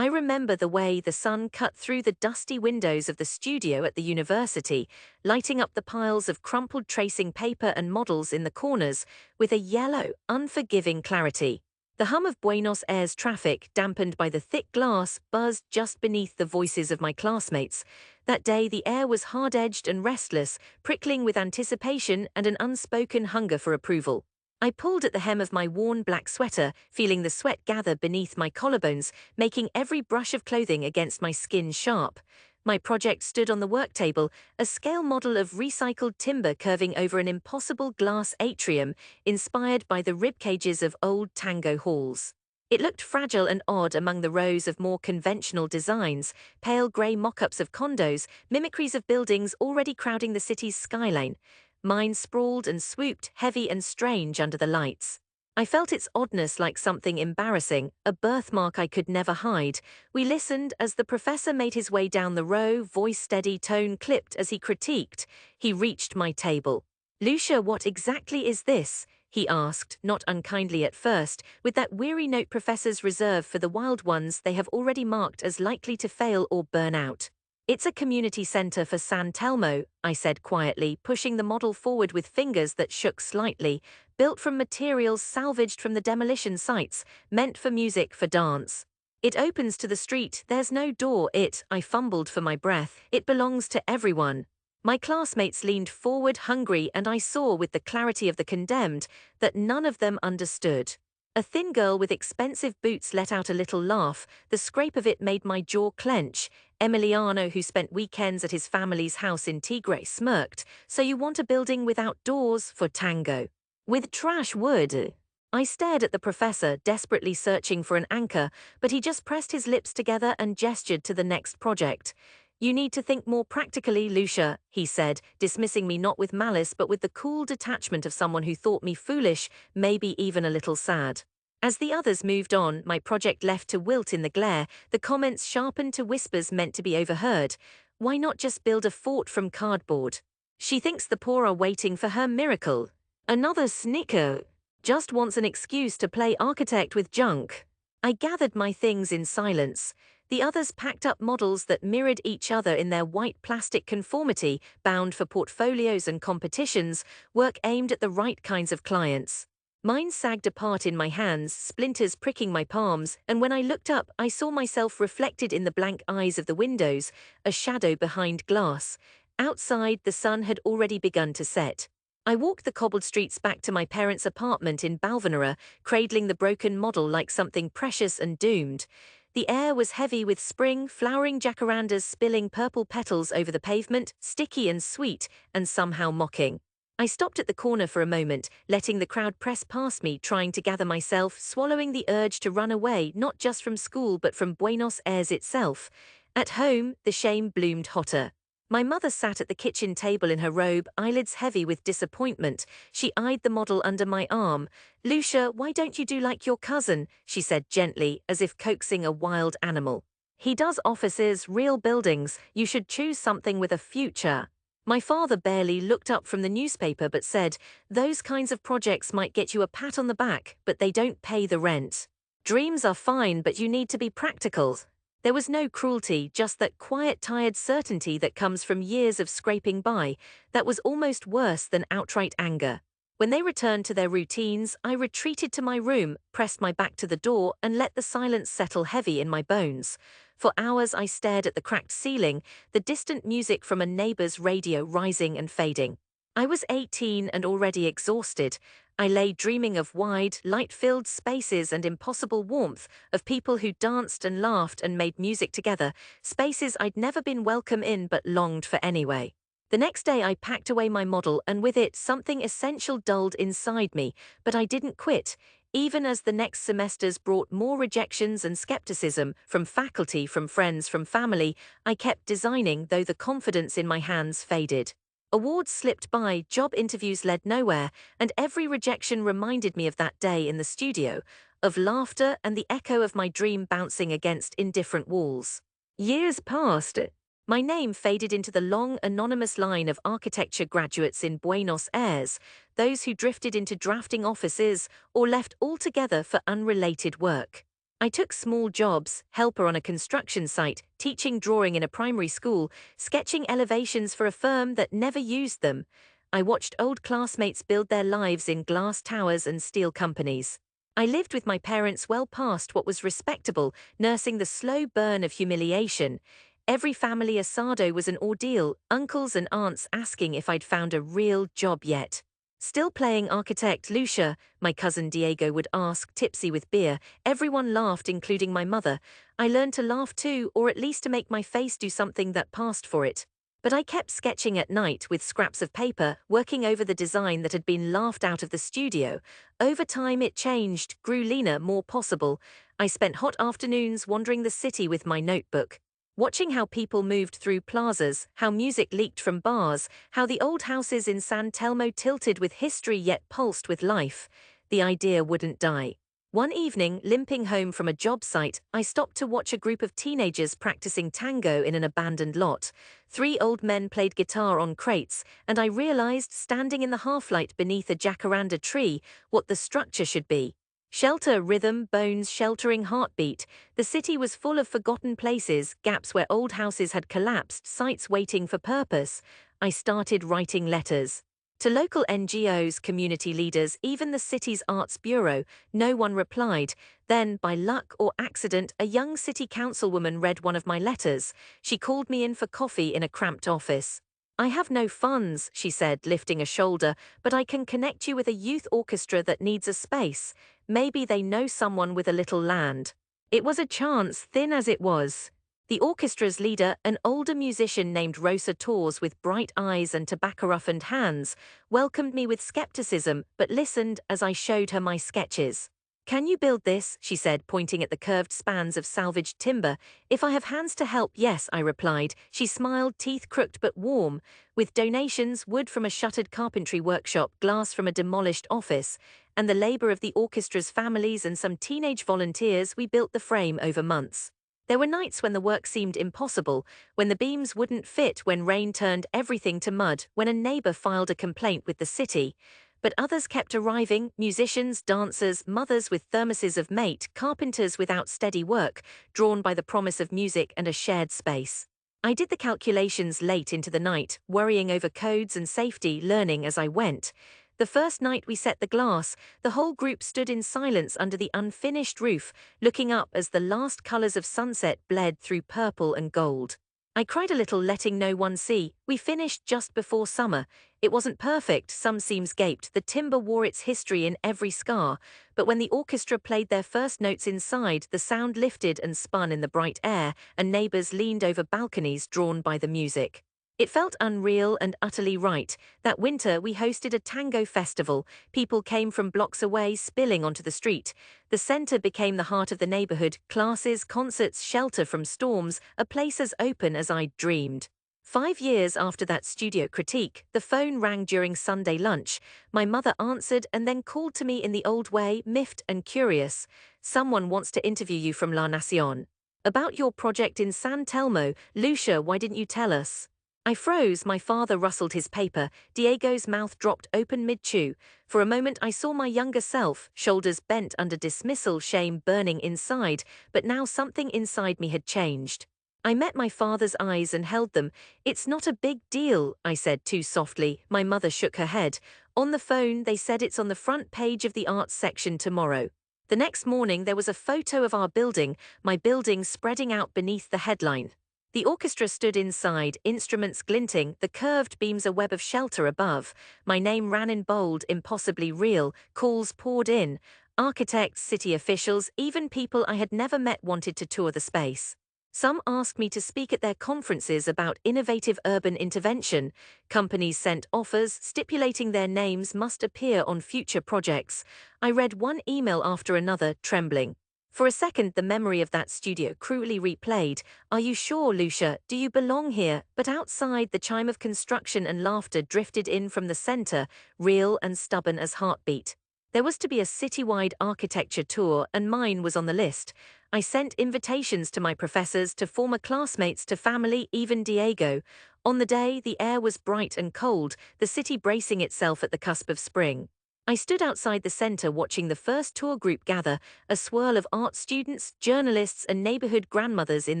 I remember the way the sun cut through the dusty windows of the studio at the university, lighting up the piles of crumpled tracing paper and models in the corners with a yellow, unforgiving clarity. The hum of Buenos Aires traffic, dampened by the thick glass, buzzed just beneath the voices of my classmates. That day the air was hard-edged and restless, prickling with anticipation and an unspoken hunger for approval. I pulled at the hem of my worn black sweater, feeling the sweat gather beneath my collarbones, making every brush of clothing against my skin sharp. My project stood on the work table, a scale model of recycled timber curving over an impossible glass atrium, inspired by the rib cages of old tango halls. It looked fragile and odd among the rows of more conventional designs, pale grey mock-ups of condos, mimicries of buildings already crowding the city's skyline. Mine sprawled and swooped, heavy and strange under the lights. I felt its oddness like something embarrassing, a birthmark I could never hide. We listened as the professor made his way down the row, voice steady, tone clipped as he critiqued. He reached my table. "Lucia, what exactly is this?" he asked, not unkindly at first, with that weary note professors reserve for the wild ones they have already marked as likely to fail or burn out. "It's a community center for San Telmo," I said quietly, pushing the model forward with fingers that shook slightly, built from materials salvaged from the demolition sites, meant for music, for dance. "It opens to the street, there's no door, I fumbled for my breath, it belongs to everyone." My classmates leaned forward hungry, and I saw with the clarity of the condemned that none of them understood. A thin girl with expensive boots let out a little laugh. The scrape of it made my jaw clench. Emiliano, who spent weekends at his family's house in Tigre, smirked. "So you want a building without doors for tango? With trash wood?" I stared at the professor, desperately searching for an anchor, but he just pressed his lips together and gestured to the next project. "You need to think more practically, Lucia," he said, dismissing me not with malice but with the cool detachment of someone who thought me foolish, maybe even a little sad. As the others moved on, my project left to wilt in the glare, the comments sharpened to whispers meant to be overheard. "Why not just build a fort from cardboard? She thinks the poor are waiting for her miracle. Another snicker. Just wants an excuse to play architect with junk." I gathered my things in silence. The others packed up models that mirrored each other in their white plastic conformity, bound for portfolios and competitions, work aimed at the right kinds of clients. Mine sagged apart in my hands, splinters pricking my palms, and when I looked up, I saw myself reflected in the blank eyes of the windows, a shadow behind glass. Outside, the sun had already begun to set. I walked the cobbled streets back to my parents' apartment in Balvanera, cradling the broken model like something precious and doomed. The air was heavy with spring, flowering jacarandas spilling purple petals over the pavement, sticky and sweet, and somehow mocking. I stopped at the corner for a moment, letting the crowd press past me, trying to gather myself, swallowing the urge to run away, not just from school but from Buenos Aires itself. At home, the shame bloomed hotter. My mother sat at the kitchen table in her robe, eyelids heavy with disappointment. She eyed the model under my arm. "Lucia, why don't you do like your cousin?" she said gently, as if coaxing a wild animal. "He does offices, real buildings. You should choose something with a future." My father barely looked up from the newspaper but said, "Those kinds of projects might get you a pat on the back, but they don't pay the rent. Dreams are fine, but you need to be practical." There was no cruelty, just that quiet, tired certainty that comes from years of scraping by, that was almost worse than outright anger. When they returned to their routines, I retreated to my room, pressed my back to the door, and let the silence settle heavy in my bones. For hours I stared at the cracked ceiling, the distant music from a neighbor's radio rising and fading. I was 18 and already exhausted. I lay dreaming of wide, light-filled spaces and impossible warmth, of people who danced and laughed and made music together, spaces I'd never been welcome in but longed for anyway. The next day I packed away my model, and with it something essential dulled inside me, but I didn't quit. Even as the next semesters brought more rejections and skepticism, from faculty, from friends, from family, I kept designing, though the confidence in my hands faded. Awards slipped by, job interviews led nowhere, and every rejection reminded me of that day in the studio, of laughter and the echo of my dream bouncing against indifferent walls. Years passed. My name faded into the long, anonymous line of architecture graduates in Buenos Aires, those who drifted into drafting offices or left altogether for unrelated work. I took small jobs, helper on a construction site, teaching drawing in a primary school, sketching elevations for a firm that never used them. I watched old classmates build their lives in glass towers and steel companies. I lived with my parents well past what was respectable, nursing the slow burn of humiliation. Every family asado was an ordeal, uncles and aunts asking if I'd found a real job yet. Still playing architect, Lucia, my cousin Diego would ask, tipsy with beer. Everyone laughed, including my mother. I learned to laugh too, or at least to make my face do something that passed for it. But I kept sketching at night with scraps of paper, working over the design that had been laughed out of the studio. Over time it changed, grew leaner, more possible. I spent hot afternoons wandering the city with my notebook, watching how people moved through plazas, how music leaked from bars, how the old houses in San Telmo tilted with history yet pulsed with life. The idea wouldn't die. One evening, limping home from a job site, I stopped to watch a group of teenagers practicing tango in an abandoned lot. 3 old men played guitar on crates, and I realized, standing in the half-light beneath a jacaranda tree, what the structure should be. Shelter, rhythm, bones, sheltering heartbeat. The city was full of forgotten places, gaps where old houses had collapsed, sites waiting for purpose. I started writing letters. To local NGOs, community leaders, even the city's arts bureau, no one replied. Then, by luck or accident, a young city councilwoman read one of my letters. She called me in for coffee in a cramped office. "I have no funds," she said, lifting a shoulder, "but I can connect you with a youth orchestra that needs a space. Maybe they know someone with a little land." It was a chance, thin as it was. The orchestra's leader, an older musician named Rosa Torres with bright eyes and tobacco-roughened hands, welcomed me with skepticism but listened as I showed her my sketches. "Can you build this?" she said, pointing at the curved spans of salvaged timber. "If I have hands to help, yes," I replied. She smiled, teeth crooked but warm. With donations, wood from a shuttered carpentry workshop, glass from a demolished office, and the labor of the orchestra's families and some teenage volunteers, we built the frame over months. There were nights when the work seemed impossible, when the beams wouldn't fit, when rain turned everything to mud, when a neighbor filed a complaint with the city. But others kept arriving, musicians, dancers, mothers with thermoses of mate, carpenters without steady work, drawn by the promise of music and a shared space. I did the calculations late into the night, worrying over codes and safety, learning as I went. The first night we set the glass, the whole group stood in silence under the unfinished roof, looking up as the last colors of sunset bled through purple and gold. I cried a little, letting no one see. We finished just before summer. It wasn't perfect, some seams gaped, the timber wore its history in every scar, but when the orchestra played their first notes inside, the sound lifted and spun in the bright air, and neighbors leaned over balconies drawn by the music. It felt unreal and utterly right. That winter, we hosted a tango festival. People came from blocks away, spilling onto the street. The center became the heart of the neighborhood. Classes, concerts, shelter from storms, a place as open as I'd dreamed. 5 years after that studio critique, the phone rang during Sunday lunch. My mother answered and then called to me in the old way, miffed and curious. "Someone wants to interview you from La Nación. About your project in San Telmo. Lucia, why didn't you tell us?" I froze, my father rustled his paper, Diego's mouth dropped open mid-chew. For a moment I saw my younger self, shoulders bent under dismissal, shame burning inside, but now something inside me had changed. I met my father's eyes and held them. "It's not a big deal," I said too softly. My mother shook her head. "On the phone, they said it's on the front page of the arts section tomorrow." The next morning there was a photo of our building, my building spreading out beneath the headline. The orchestra stood inside, instruments glinting, the curved beams a web of shelter above. My name ran in bold, impossibly real, calls poured in. Architects, city officials, even people I had never met wanted to tour the space. Some asked me to speak at their conferences about innovative urban intervention. Companies sent offers stipulating their names must appear on future projects. I read one email after another, trembling. For a second, the memory of that studio cruelly replayed. "Are you sure, Lucia? Do you belong here?" But outside, the chime of construction and laughter drifted in from the center, real and stubborn as heartbeat. There was to be a citywide architecture tour, and mine was on the list. I sent invitations to my professors, to former classmates, to family, even Diego. On the day, the air was bright and cold, the city bracing itself at the cusp of spring. I stood outside the center watching the first tour group gather, a swirl of art students, journalists, and neighborhood grandmothers in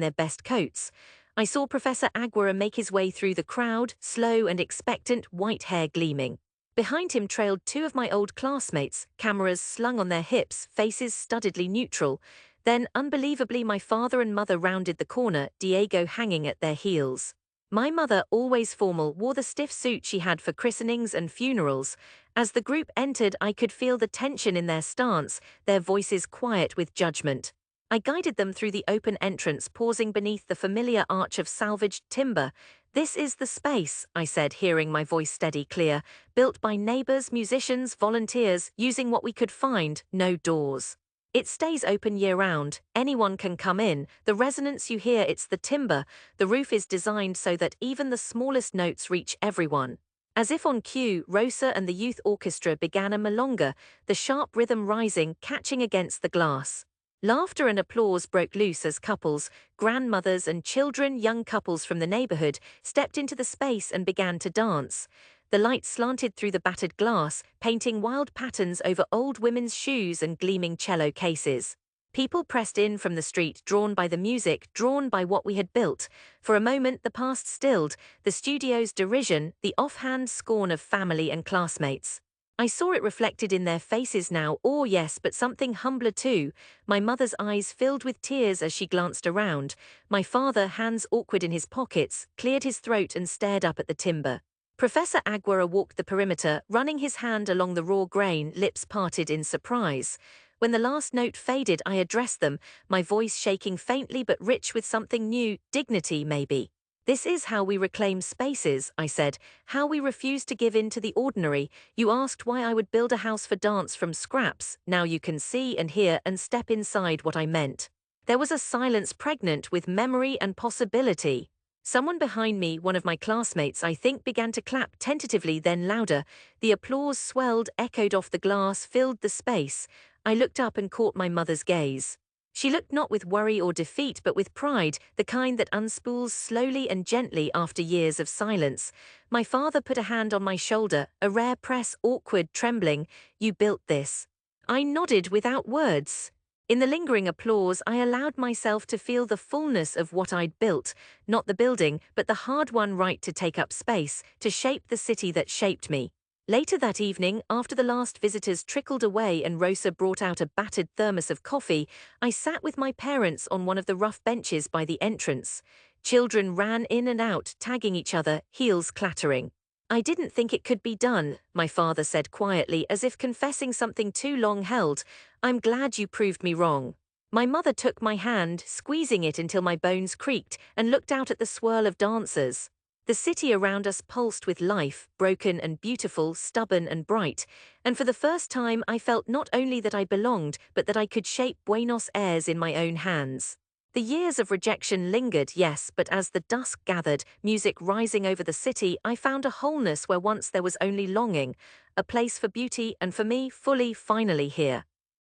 their best coats. I saw Professor Aguirre make his way through the crowd, slow and expectant, white hair gleaming. Behind him trailed two of my old classmates, cameras slung on their hips, faces studiedly neutral. Then, unbelievably, my father and mother rounded the corner, Diego hanging at their heels. My mother, always formal, wore the stiff suit she had for christenings and funerals. As the group entered, I could feel the tension in their stance, their voices quiet with judgment. I guided them through the open entrance, pausing beneath the familiar arch of salvaged timber. "This is the space," I said, hearing my voice steady clear, "built by neighbors, musicians, volunteers, using what we could find, no doors. It stays open year-round, anyone can come in, the resonance you hear, it's the timber, the roof is designed so that even the smallest notes reach everyone." As if on cue, Rosa and the youth orchestra began a milonga, the sharp rhythm rising, catching against the glass. Laughter and applause broke loose as couples, grandmothers and children, young couples from the neighborhood, stepped into the space and began to dance. The light slanted through the battered glass, painting wild patterns over old women's shoes and gleaming cello cases. People pressed in from the street, drawn by the music, drawn by what we had built. For a moment the past stilled, the studio's derision, the offhand scorn of family and classmates. I saw it reflected in their faces now, oh yes, but something humbler too. My mother's eyes filled with tears as she glanced around. My father, hands awkward in his pockets, cleared his throat and stared up at the timber. Professor Aguirre walked the perimeter, running his hand along the raw grain, lips parted in surprise. When the last note faded, I addressed them, my voice shaking faintly but rich with something new, dignity maybe. "This is how we reclaim spaces," I said, "how we refuse to give in to the ordinary. You asked why I would build a house for dance from scraps. Now you can see and hear and step inside what I meant." There was a silence pregnant with memory and possibility. Someone behind me, one of my classmates, I think, began to clap tentatively, then louder. The applause swelled, echoed off the glass, filled the space. I looked up and caught my mother's gaze. She looked not with worry or defeat, but with pride, the kind that unspools slowly and gently after years of silence. My father put a hand on my shoulder, a rare press, awkward, trembling. "You built this." I nodded without words. In the lingering applause, I allowed myself to feel the fullness of what I'd built, not the building, but the hard-won right to take up space, to shape the city that shaped me. Later that evening, after the last visitors trickled away and Rosa brought out a battered thermos of coffee, I sat with my parents on one of the rough benches by the entrance. Children ran in and out, tagging each other, heels clattering. "I didn't think it could be done," my father said quietly, as if confessing something too long held. "I'm glad you proved me wrong." My mother took my hand, squeezing it until my bones creaked, and looked out at the swirl of dancers. The city around us pulsed with life, broken and beautiful, stubborn and bright, and for the first time I felt not only that I belonged, but that I could shape Buenos Aires in my own hands. The years of rejection lingered, yes, but as the dusk gathered, music rising over the city, I found a wholeness where once there was only longing, a place for beauty and for me fully, finally here.